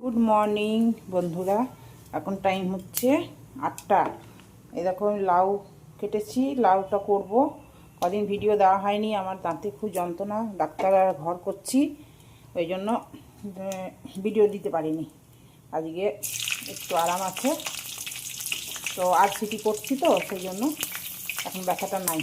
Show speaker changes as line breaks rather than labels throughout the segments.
Good morning বন্ধুরা, এখন time হচ্ছে 8টা। এই দেখো আমি লাউ কেটেছি, লাউটা করব। কদিন ভিডিও দেওয়া হয়নি, আমার দাঁতে খুব যন্ত্রণা, ডাক্তার আর ঘর করছি, ওই জন্য ভিডিও দিতে পারিনি। আজকে একটু আরাম আছে তো, আজ সিটি করছি তো সেই জন্য এখন ব্যথাটা নাই।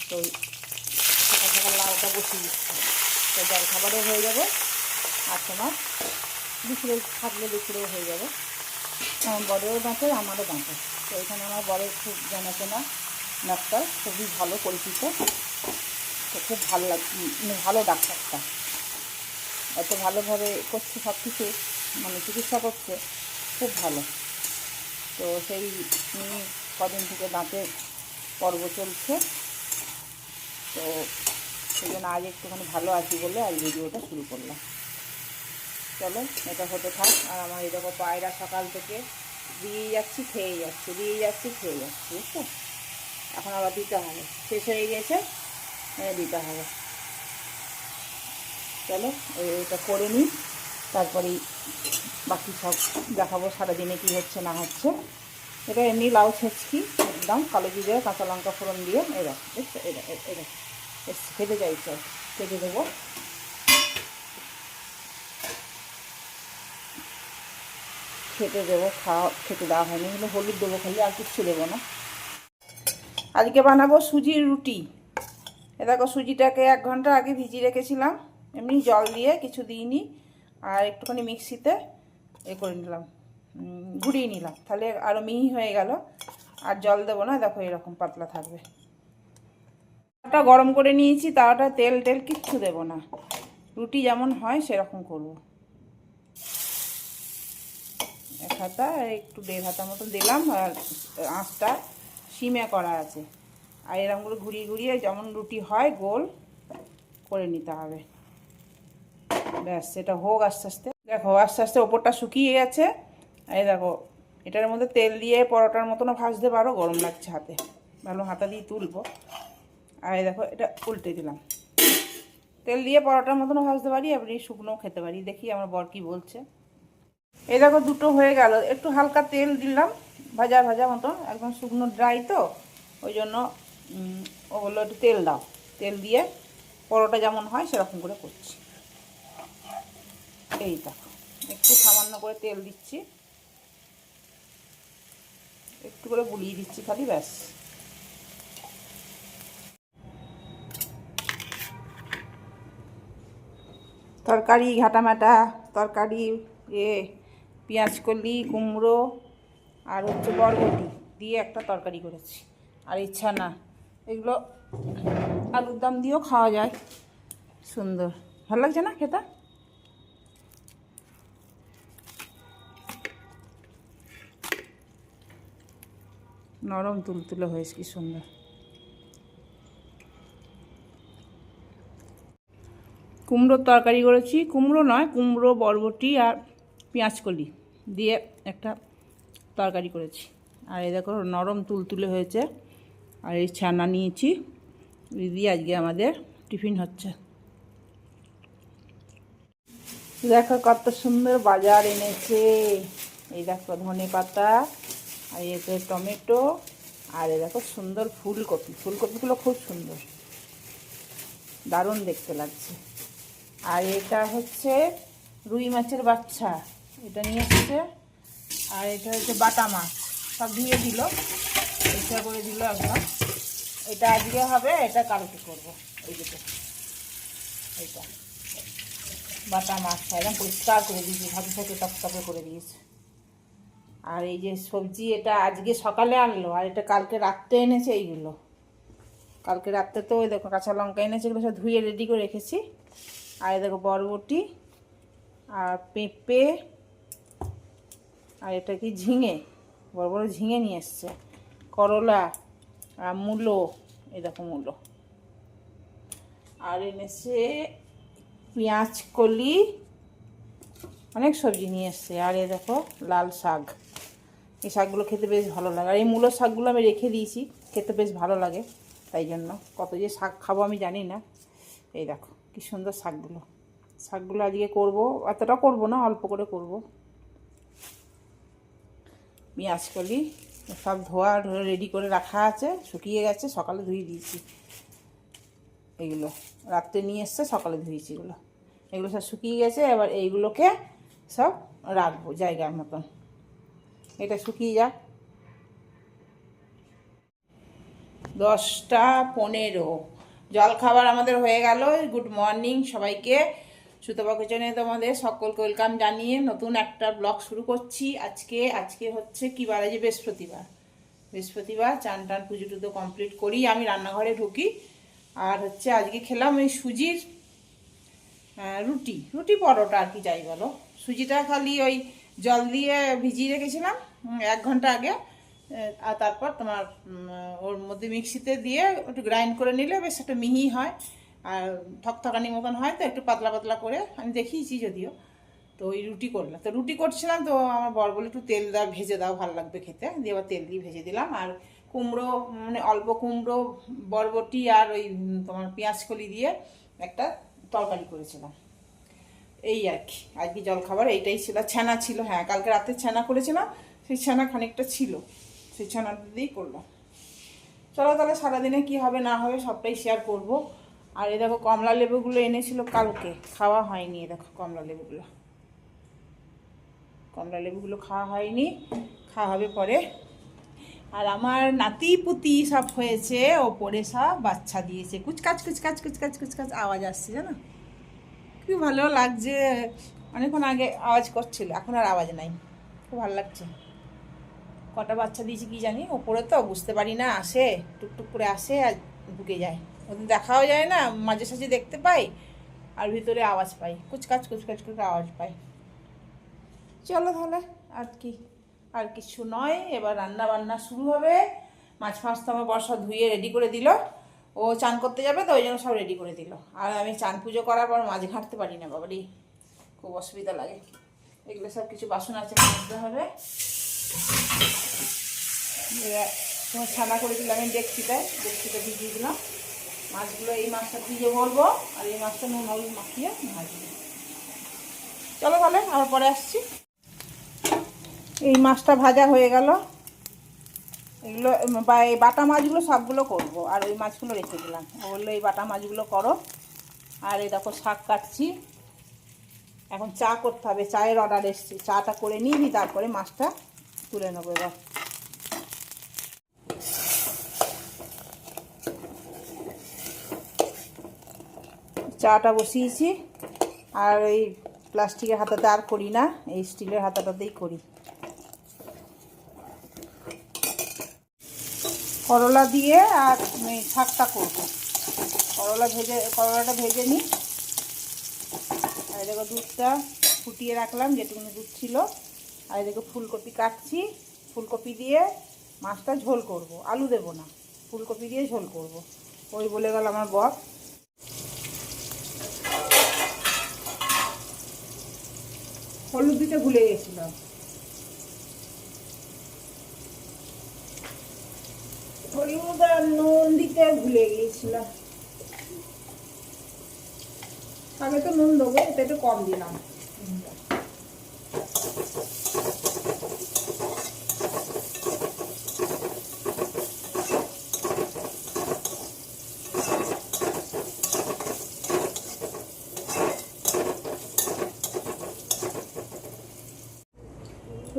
তো সকাল সকাল লাউটা বসিয়ে দিচ্ছি, তো জল খাবারও হয়ে যাবে আর তোমার দুপুরে থাকলে দুপুরেও হয়ে যাবে। আমার বড়েরও দাঁতের আমারও দাঁতের, তো এখানে আমার বড়ের খুব জানাশোনা ডাক্তার, খুবই ভালো পরিচিত, তো খুব ভালো ভালো ডাক্তারটা, এত ভালোভাবে করছে সব কিছু, মানে চিকিৎসা করছে খুব ভালো। তো সেই কদিন থেকে দাঁতের পর্ব চলছে, তো সেই জন্য আজ একটুখানি ভালো আছি বলে আজ ভিডিওটা শুরু করলাম। চলো এটা হতে থাক। আর আমার এই দেখো পায়রা সকাল থেকে দিয়ে যাচ্ছি খেয়ে যাচ্ছি, দিয়ে যাচ্ছি খেয়ে যাচ্ছি, বুঝছো। এখন আবার দিতে হবে, শেষ হয়ে গেছে, দিতে হবে। চলো এটা করে নিই, তারপরেই বাকি সব দেখাবো সারাদিনে কী হচ্ছে না হচ্ছে। এটা এমনি লাউ ছেঁচকি, একদম কালো জিরে কাঁচা লঙ্কা ফোড়ন দিয়ে, এরা দেখছো, এটা খেতে চাইছে, কেটে দেবো। খেতে দেবো, খেতে দেওয়া হয়নি, হলে হলুদ দেবো খালি, আর কিচ্ছু দেবো না। আজকে বানাবো সুজির রুটি। এ দেখো সুজিটাকে 1 ঘন্টা আগে ভিজিয়ে রেখেছিলাম, এমনি জল দিয়ে, কিছু দিইনি, আর একটুখানি মিক্সিতে করে নিলাম, গুঁড়িয়ে নিলাম, তাহলে আরও মিহি হয়ে গেল। আর জল দেবো না, দেখো এরকম পাতলা থাকবে। তাওয়াটা গরম করে নিয়েছি, তাওয়াটা তেল কিচ্ছু দেবো না, রুটি যেমন হয় সেরকম করব। 1 হাতা একটু 1.5 হাতা মতো দিলাম, আর আঁচটা সিমে করা আছে। আর এরকম করে ঘুরিয়ে ঘুরিয়ে যেমন রুটি হয় গোল করে নিতে হবে। ব্যাস, সেটা হোক আস্তে আস্তে। দেখো আস্তে আস্তে ওপরটা শুকিয়ে গেছে। এই দেখো এটার মধ্যে তেল দিয়ে পরোটার মতনও ভাজতে পারো, গরম লাগছে হাতে, ভালো হাতা দিয়ে তুলবো। আর এই দেখো এটা উল্টে দিলাম, তেল দিয়ে পরোটার মতনও ভাজতে পারি, আপনি শুকনোও খেতে পারি। দেখি আমার বর কি বলছে। এই দেখো দুটো হয়ে গেল, একটু হালকা তেল দিলাম, ভাজা ভাজা মতন, একদম শুকনো ড্রাই তো, ওই জন্য ও বললো একটু তেল দাও, তেল দিয়ে পরোটা যেমন হয় সেরকম করে করছি। এই দেখো একটু সামান্য করে তেল দিচ্ছি, একটু করে বুলিয়ে দিচ্ছি খালি, ব্যাস। তরকারি ঘাটামাটা তরকারি, পেঁয়াজ কলি, কুমড়ো আর হচ্ছে বরবটি দিয়ে একটা তরকারি করেছি, আর ইচ্ছা না এগুলো আলুর দম দিয়েও খাওয়া যায়, সুন্দর ভালো লাগছে না খেতে। নরম তুলতুলে হয়েছে, কি সুন্দর। কুমড়োর তরকারি করেছি, কুমড়ো নয়, কুমড়ো বরবটি আর পেঁয়াজ কলি দিয়ে একটা তরকারি করেছি। আর এই দেখো নরম তুলতুলে হয়েছে। আর এই ছানা নিয়েছি, দিয়ে আজকে আমাদের টিফিন হচ্ছে। দেখো কত সুন্দর বাজার এনেছে, এই দেখো ধনে পাতা, আর এতে টমেটো, আর এই দেখো সুন্দর ফুলকপিগুলো খুব সুন্দর, দারুণ দেখতে লাগছে। আর এটা হচ্ছে রুই মাছের বাচ্চা, এটা নিয়ে এসেছে। আর এটা হচ্ছে বাটা মাছ, সব ধুয়ে দিল, পরিষ্কার করে দিল একদম। এটা আজকে হবে, এটা কালকে করবো। এই যেটা এইটা বাটা মাছ একদম পরিষ্কার করে দিয়েছি, ভাজি থেকে টকটকে করে দিয়েছে। আর এই যে সবজি, এটা আজকে সকালে আনলো, আর এটা কালকে রাত্রে এনেছে। এইগুলো কালকে রাত্রে, তো ওই দেখো কাঁচা লঙ্কা এনেছে, এগুলো সব ধুয়ে রেডি করে রেখেছি। আর দেখো বরবটি আর পেঁপে, আর এটা কি ঝিঙে, বড় বড় ঝিঙে নিয়ে এসছে, করলা আর মূলো, এই দেখো মূলো, আর এনেছে পেঁয়াজ কলি, অনেক সবজি নিয়ে এসছে। আর এই দেখো লাল শাক, এই শাকগুলো খেতে বেশ ভালো লাগে। আর এই মূলো শাকগুলো আমি রেখে দিয়েছি, খেতে বেশ ভালো লাগে, তাই জন্য। কত যে শাক খাবো আমি জানি না। এই দেখো কি সুন্দর শাকগুলো, শাকগুলো আজকে করব, অতটা করব না, অল্প করে করব। পেঁয়াজকলি সব ধোয়া রেডি করে রাখা আছে, শুকিয়ে গেছে, সকালে ধুয়ে দিয়েছি। এগুলো রাত্রে নিয়ে এসছে, সকালে ধুয়েছি। এগুলো সব শুকিয়ে গেছে। এবার এইগুলোকে সব রাখবো জায়গার মতন। এটা শুকিয়ে যাক। 10টা 15 জলখাবার আমাদের হয়ে গেল। গুড মর্নিং সবাইকে। সুতপা কিচেনে তোমাদের সকলকে ওয়েলকাম জানিয়ে নতুন একটা ব্লগ শুরু করছি। আজকে হচ্ছে কি বার? যে বৃহস্পতিবার। চান টান পুজো টুজো কমপ্লিট করি, আমি রান্নাঘরে ঢুকি। আর হচ্ছে আজকে খেলাম এই সুজির রুটি পরোটা আর কি যাই বলো। সুজিটা খালি ওই জল দিয়ে ভিজিয়ে রেখেছিলাম 1 ঘন্টা আগে। আর তারপর তোমার ওর মধ্যে মিক্সিতে দিয়ে একটু গ্রাইন্ড করে নিলে বেশ একটা মিহি হয়, আর থকথকানি মতন হয়। তো একটু পাতলা পাতলা করে আমি দেখিয়েছি যদিও। তো ওই রুটি করলাম, তো রুটি করছিলাম, তো আমার বর বলে একটু তেল দাও, ভেজে দাও, ভালো লাগবে খেতে। দিয়ে আবার তেল দিয়ে ভেজে দিলাম। আর কুমড়ো, মানে অল্প কুমড়ো, বরবটি আর ওই তোমার পেঁয়াজকলি দিয়ে একটা তরকারি করেছিলাম। এই আর কি আজকে জলখাবার এইটাই ছিল। ছানা ছিল, হ্যাঁ কালকে রাতে ছানা করেছিলাম, সেই ছানা খানিকটা ছিল, সেই ছানাটা দিয়েই করলাম। চলো তাহলে সারাদিনে কি হবে না হবে সবটাই শেয়ার করব। আর এই দেখো কমলা লেবুগুলো এনেছিল কালকে, খাওয়া হয়নি। দেখো কমলা লেবুগুলো খাওয়া হয়নি, খাওয়া হবে পরে। আর আমার নাতি পুতি সব হয়েছে, ওপরে সব বাচ্চা দিয়েছে। কুচকাচ কুচকাচ কুচকাচ কুচকাচ আওয়াজ আসছে, জানো কি ভালো লাগছে। অনেকক্ষণ আগে আওয়াজ করছিল, এখন আর আওয়াজ নাই, খুব ভালো লাগছে। কটা বাচ্চা দিয়েছি কি জানি, ওপরে তো বুঝতে পারি না, আসে টুকটুক করে আসে আর ঢুকে যায়। ওদের দেখাও যায় না, মাঝে সাঝে দেখতে পাই, আর ভিতরে আওয়াজ পাই, কুচকাচ কুচকাচ করে আওয়াজ পাই। চলো তাহলে আর কিছু নয়, এবার রান্না বান্না শুরু হবে। মাছ ফাছ তো আমার বর্ষা ধুয়ে রেডি করে দিল। ও চান করতে যাবে তো ওই জন্য সব রেডি করে দিল। আর আমি চান পুজো করার পর মাছ ঘাঁটতে পারি না, বাবারি খুব অসুবিধা লাগে। এগুলো সব কিছু বাসন আছে, মাজতে হবে। তোমার ছানা করে দিলাম আমি ডেকচিটা ভিজিয়ে দিলাম মাছগুলো। এই মাছটা ভিজে ভরবো, আর এই মাছটা নুন হলুদ মাখিয়ে ভাজবো। চলো তাহলে আবার পরে আসছি। এই মাছটা ভাজা হয়ে গেল। এগুলো এই বাটা মাছগুলো সবগুলো করবো, আর ওই মাছগুলো রেখে দিলাম। ও বললো এই বাটা মাছগুলো করো। আর এই দেখো শাক কাটছি। এখন চা করতে হবে, চায়ের অর্ডার এসছে, চাটা করে নিবি তারপরে মাছটা তুলে নেবো। এবার চাটা বসিয়েছি। আর এই প্লাস্টিকের হাতাতে আর করি না, এই স্টিলের হাতাটাতেই করি। করলা দিয়ে আর শাকটা করবো। করলাটা ভেজে নিই। আর দেখো দুধটা ফুটিয়ে রাখলাম, যেটুকুনি দুধ ছিল। আর দেখো ফুলকপি কাটছি, ফুলকপি দিয়ে মাছটা ঝোল করব, আলু দেবো না, ফুলকপি দিয়ে ঝোল করব। ওই বলে গেল আমার বর। হলুদ দিতে ভুলে গেছিলাম। হলুদ আর নুন দিতে ভুলে গিয়েছিলাম। আগে তো নুন দেবো, এটা একটু কম দিলাম।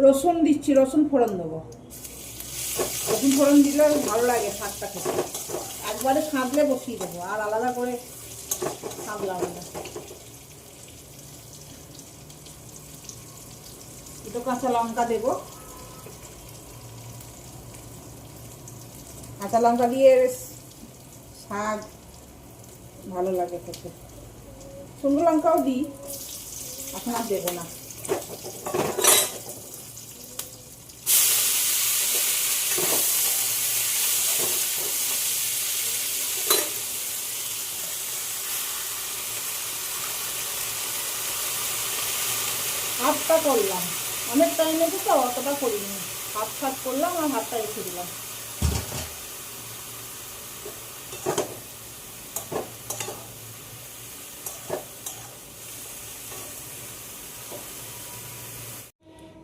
রসুন দিচ্ছি, রসুন ফোড়ন দেবো। রসুন ফোড়ন দিলে ভালো লাগে শাকটা খেতে। একবারে সাঁতলে বসিয়ে দেবো, আর আলাদা করে সাঁতলাম না। দুটো কাঁচা লঙ্কা দেবো। কাঁচা লঙ্কা দিয়ে শাক ভালো লাগে খেতে। শুকনো লঙ্কাও দিই, এখন আর দেবো না। হাফটা করলাম, অনেক টাইম লেগে তো অতটা করিনি। হাফ করলাম আর হাফটা রেখে দিলাম।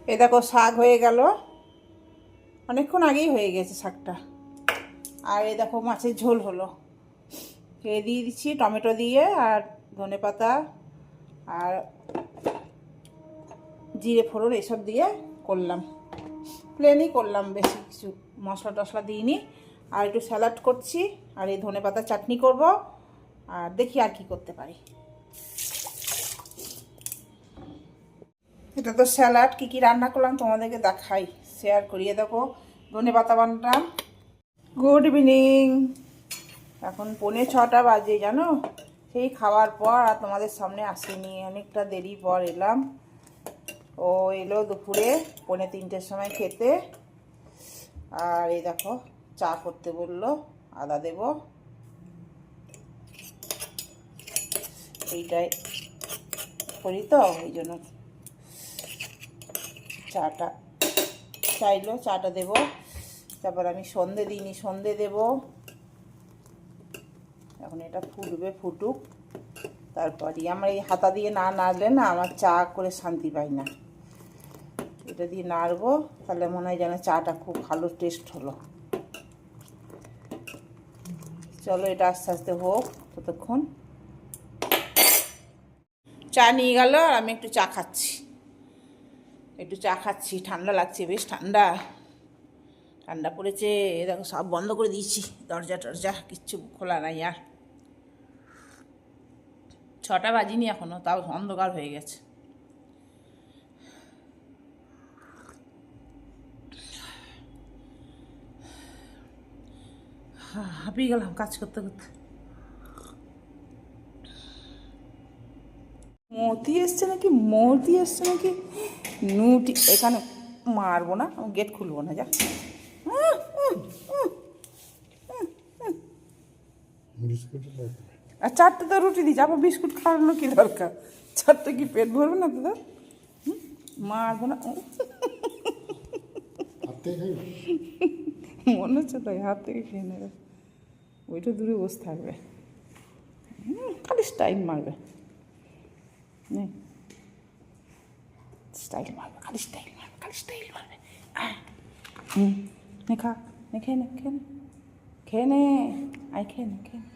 এই দেখো শাক হয়ে গেল, অনেকক্ষণ আগেই হয়ে গেছে শাকটা। আর এই দেখো মাছের ঝোল হলো, খেয়ে দিয়ে দিচ্ছি টমেটো দিয়ে আর ধনেপাতা আর জিরে ফোড়ন এসব দিয়ে করলাম, প্লেনই করলাম, বেশি কিছু মশলা টশলা দিইনি। আর একটু স্যালাড করছি আর এই ধনেপাতা চাটনি করব, আর দেখি আর কি করতে পারি। এটা তো স্যালাড, কী কী রান্না করলাম তোমাদেরকে দেখাই, শেয়ার করিয়ে দেখো। ধনেপাতা বানলাম। গুড ইভিনিং, এখন 6:45 বাজে জানো, সেই খাওয়ার পর আর তোমাদের সামনে আসিনি, অনেকটা দেরি পর এলাম। ও এলো দুপুরে 2:45-এর সময় খেতে। আর এই দেখো চা করতে বললো, আদা দেব, এইটাই করি তো ওই জন্য চাটা চাইলো, চাটা দেব। তারপর আমি সন্ধে দিইনি, সন্ধে দেব। এখন এটা ফুটবে, ফুটুক, তারপরই আমার এই হাতা দিয়ে না নাড়লে না আমার চা করে শান্তি পাই না। এটা দিয়ে নাড়বো, তাহলে মনে হয় যেন চাটা খুব ভালো টেস্ট হলো। চলো এটা আস্তে আস্তে হোক ততক্ষণ। চা নিয়ে গেল আর আমি একটু চা খাচ্ছি, একটু চা খাচ্ছি, ঠান্ডা লাগছে, বেশ ঠান্ডা ঠান্ডা পড়েছে। দেখো সব বন্ধ করে দিয়েছি, দরজা টরজা কিচ্ছু খোলা নাই। আর 6টা বাজিনি এখনো, তাও অন্ধকার হয়ে গেছে। হাঁপিয়ে গেলাম কাজ করতে করতে। মতি এসছে নাকি, মতি এসছে নাকি, নুটি এখানে মারবো না, গেট খুলবো না, যা। আর 4টে তো রুটি দিচ্ছি, আবার বিস্কুট খাওয়ানো কি দরকার, 4টে কি পেট ভরবে না তোদের? মারবো না, মনে হচ্ছে তাই, হাত থেকে খেয়ে নেবে, ওইটা দূরে বসে থাকবে, খালি স্টাইল মারবে, স্টাইল মারবে, খালি স্টাইল মারবে, খালি স্টাইল মারবে। নে খা, নে খেয়ে নে, খেয়ে নে, খেয়ে নে, আয় খেয়ে নে, খেয়ে নে,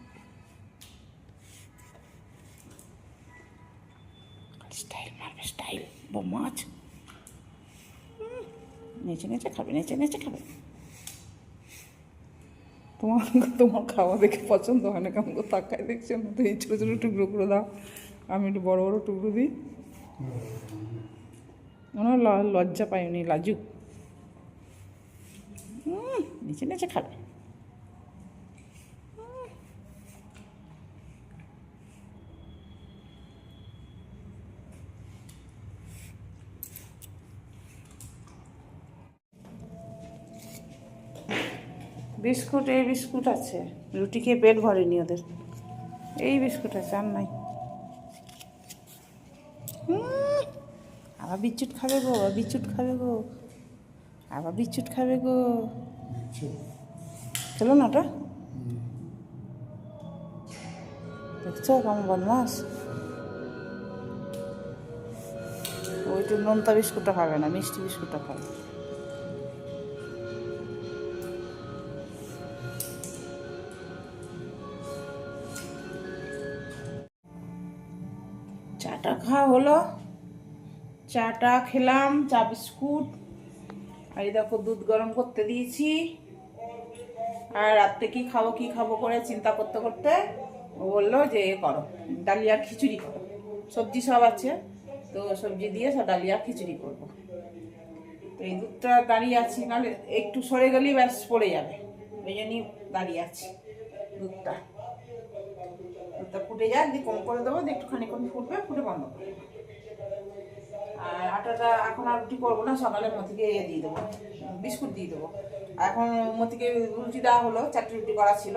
খালি স্টাইল মারবে, স্টাইল মাছ। নেচে নেচে খাবে, নেচে নেচে খাবে। তোমার খাওয়া দেখে পছন্দ হয় না, কেমন তাকায় দেখছো না, তো এই ছোটো ছোটো টুকরো করে দাও, আমি একটু বড়ো বড়ো টুকরো দিই। ওনার লজ্জা পাই, উনি লাজুক, নেচে নেচে খাবে। বিস্কুট, এই বিস্কুট আছে, রুটি খেয়ে পেট ভরেনি ওদের, এই বিস্কুট আছে, আর নাই। আবার বিস্কুট খাবে গো, বিস্কুট খাবে গো, আবার বিস্কুট খাবে গো, চলো না ওটা, দেখছো কেমন বদমাস। ওইটা নোনতা বিস্কুটটা খাবে না, মিষ্টি বিস্কুটটা খাবে। চাটা খাওয়া হলো, চাটা খেলাম, চা বিস্কুট। আর এই দেখো দুধ গরম করতে দিয়েছি। আর রাত্রে কি খাবো করে চিন্তা করতে করতে ও বললো যে এ করো, ডালিয়া খিচুড়ি করো, সবজি সব আছে তো সবজি দিয়ে সব ডালিয়া খিচুড়ি করবো। তো এই দুধটা দাঁড়িয়ে আছি, নাহলে একটু সরে গেলেই ব্যাস পড়ে যাবে, ওই জন্যই দাঁড়িয়ে আছি। দুধটা ফুটে যাক, দিয়ে কম করে দেবো, একটুখানি ফুটবে, ফুটে বন্ধ করে দেবো। আর আটাটা এখন আর রুটি করবো না, সকালে মতিকে দিয়ে দেবো, বিস্কুট দিয়ে দেবো। এখন মতিকে রুটি দেওয়া হলো, 4টে রুটি করা ছিল,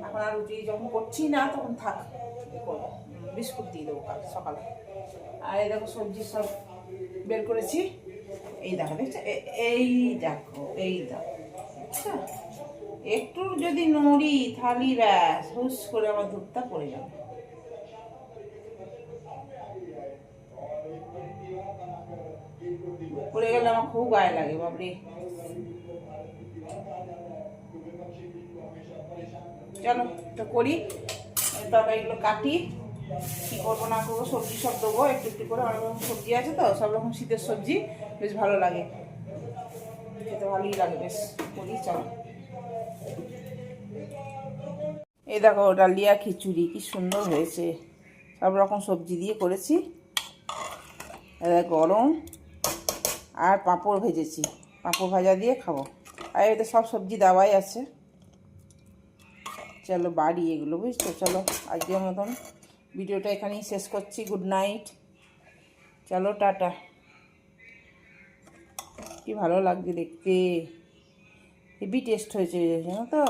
এখন আর রুটি যখন করছি না তখন থাক, করবো, বিস্কুট দিয়ে দেবো কাল সকালে। আর এই দেখো সবজি সব বের করেছি, এই দেখো দেখছো, এই দেখো, এই দেখো, আচ্ছা একটু যদি নড়ি থালি ব্যাস হুস করে আমার দুধটা পড়ে যাবে। পড়ে গেলে আমার খুব গায়ে লাগে বাবরে। চলো তো করি, তরকারিগুলো কাটি, কী করবো না করবো, সবজি সব দেবো একটু একটু করে। অনেক রকম সবজি আছে তো, সব রকম শীতের সবজি, বেশ ভালো লাগে, খেতে ভালোই লাগে বেশ। করি চলো। এই দেখো ডালিয়া খিচুড়ি কি সুন্দর হয়েছে, সব রকম সবজি দিয়ে করেছি, গরম। আর পাঁপড় ভেজেছি, পাঁপড় ভাজা দিয়ে খাবো। আর এতে সব সবজি দেওয়াই আছে। চলো বাড়ি এগুলো, বুঝছো। চলো আজকের মতন ভিডিওটা এখানেই শেষ করছি। গুড নাইট, চলো টাটা। কি ভালো লাগছে দেখতে, হেভি টেস্ট হয়েছে জানো তো।